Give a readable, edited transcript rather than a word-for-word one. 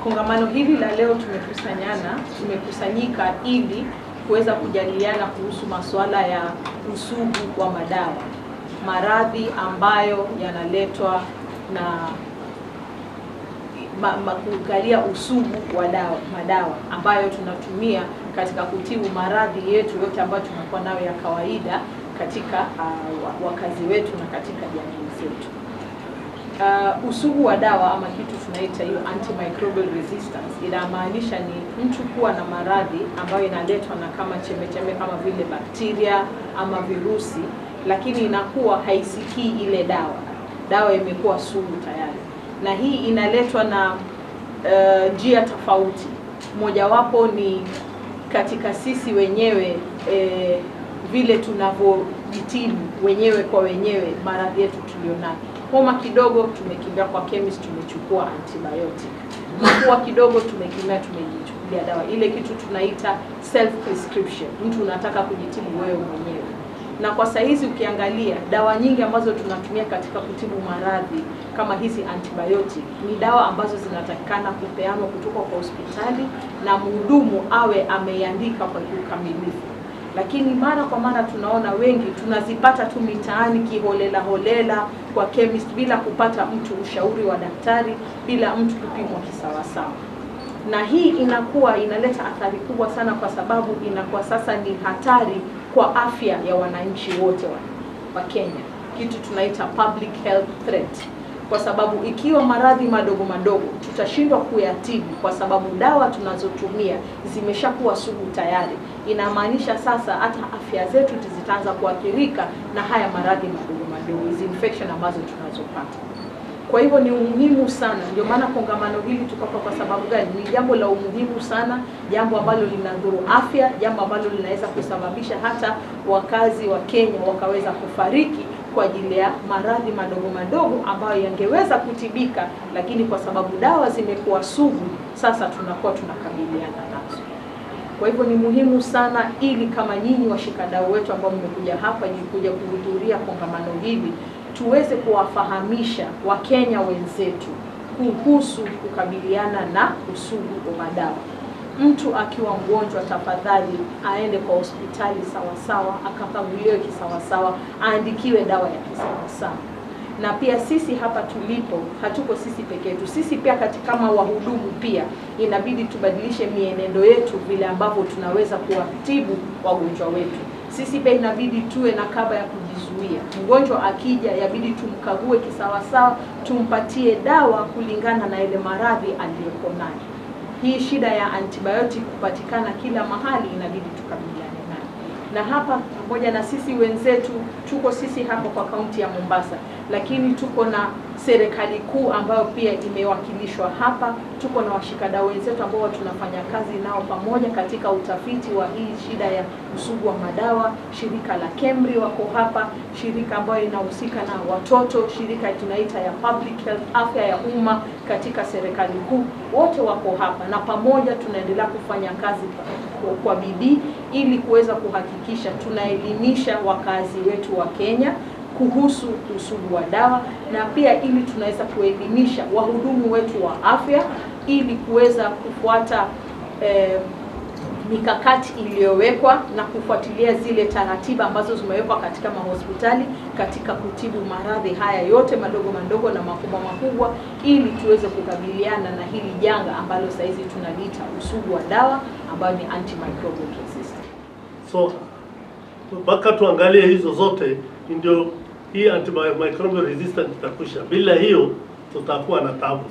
Kongamano hili la leo tumekusanyika ili kuweza kujadiliana kuhusu masuala ya usugu wa madawa, maradhi ambayo yanaletwa na kuangalia usugu wa madawa ambayo tunatumia katika kutibu maradhi yetu yote ambayo tunakuwa nayo ya kawaida katika wakazi wetu na katika jamii zetu. Usugu wa dawa ama kitu tunaita hiyo antimicrobial resistance inamaanisha ni mtu kuwa na maradhi ambayo inaletwa na kama chembe kama vile bakteria ama virusi, lakini inakuwa haisikii ile dawa imekuwa sugu tayari, na hii inaletwa na njia tofauti. Mojawapo ni katika sisi wenyewe, vile tunavyojitibu wenyewe kwa wenyewe maradhi yetu tulionayo. Homa kidogo tumekimbia kwa chemist, tumechukua antibiotic. Mafua kidogo tumejichukulia dawa, ile kitu tunaita self prescription, mtu unataka kujitibu wewe mwenyewe. Na kwa saa hizi ukiangalia dawa nyingi ambazo tunatumia katika kutibu maradhi kama hizi antibiotic ni dawa ambazo zinatakikana kupeanwa kutoka kwa hospitali na mhudumu awe ameiandika kwa ukamilifu. Lakini mara kwa mara tunaona wengi tunazipata tu mitaani kiholela kwa chemist bila kupata mtu ushauri wa daktari, bila mtu kupimwa kisawasawa. Na hii inaleta athari kubwa sana, kwa sababu inakuwa sasa ni hatari kwa afya ya wananchi wote wa Kenya, kitu tunaita public health threat. Kwa sababu ikiwa maradhi madogo tutashindwa kuyatibu kwa sababu dawa tunazotumia zimeshakuwa sugu tayari, inamaanisha sasa hata afya zetu zitaanza kuathirika na haya maradhi madogo, hizi infection ambazo tunazopata. Kwa hivyo ni umuhimu sana, ndio maana kongamano hili tukapa. Kwa sababu gani? Ni jambo la umuhimu sana, jambo ambalo linadhuru afya, jambo ambalo linaweza kusababisha hata wakazi wa Kenya wakaweza kufariki kwa ajili ya maradhi madogo ambayo yangeweza kutibika, lakini kwa sababu dawa zimekuwa sugu sasa tunakuwa tunakabiliana nazo. Kwa hivyo ni muhimu sana, ili kama nyinyi washikadau wetu ambao mmekuja hapa kuja kuhudhuria kongamano hili, tuweze kuwafahamisha Wakenya wenzetu kuhusu kukabiliana na usugu wa madawa. Mtu akiwa mgonjwa, tafadhali aende kwa hospitali sawasawa, akapanguliwe kisawasawa, aandikiwe dawa ya kisawasawa. Na pia sisi hapa tulipo, hatuko sisi peke yetu. Sisi pia kama wahudumu pia inabidi tubadilishe mienendo yetu, vile ambavyo tunaweza kuwatibu wagonjwa wetu. Sisi pia inabidi tuwe na kaba ya kujizuia. Mgonjwa akija, yabidi tumkague kisawasawa, tumpatie dawa kulingana na ile maradhi aliyoko nayo. Hii shida ya antibiotic kupatikana kila mahali, inabidi tukabiliane nayo. Na hapa pamoja na sisi wenzetu, tuko sisi hapa kwa kaunti ya Mombasa, lakini tuko na serikali kuu ambayo pia imewakilishwa hapa. Tuko na washikadau wenzetu ambao tunafanya kazi nao pamoja katika utafiti wa hii shida ya usugu wa madawa. Shirika la KEMRI wako hapa, shirika ambayo inahusika na watoto, shirika tunaita ya public health, afya ya umma katika serikali kuu, wote wako hapa, na pamoja tunaendelea kufanya kazi kwa bidii ili kuweza kuhakikisha tunaelimisha wakazi wetu wa Kenya kuhusu usugu wa dawa, na pia ili tunaweza kuelimisha wahudumu wetu wa afya ili kuweza kufuata mikakati iliyowekwa na kufuatilia zile taratibu ambazo zimewekwa katika mahospitali katika kutibu maradhi haya yote madogo na makubwa, ili tuweze kukabiliana na hili janga ambalo sasa hizi tunaliita usugu wa dawa, ambayo ni antimicrobial resistance. So mpaka tuangalie hizo zote ndio hii antimicrobial resistance itakwisha. Bila hiyo tutakuwa na taabu.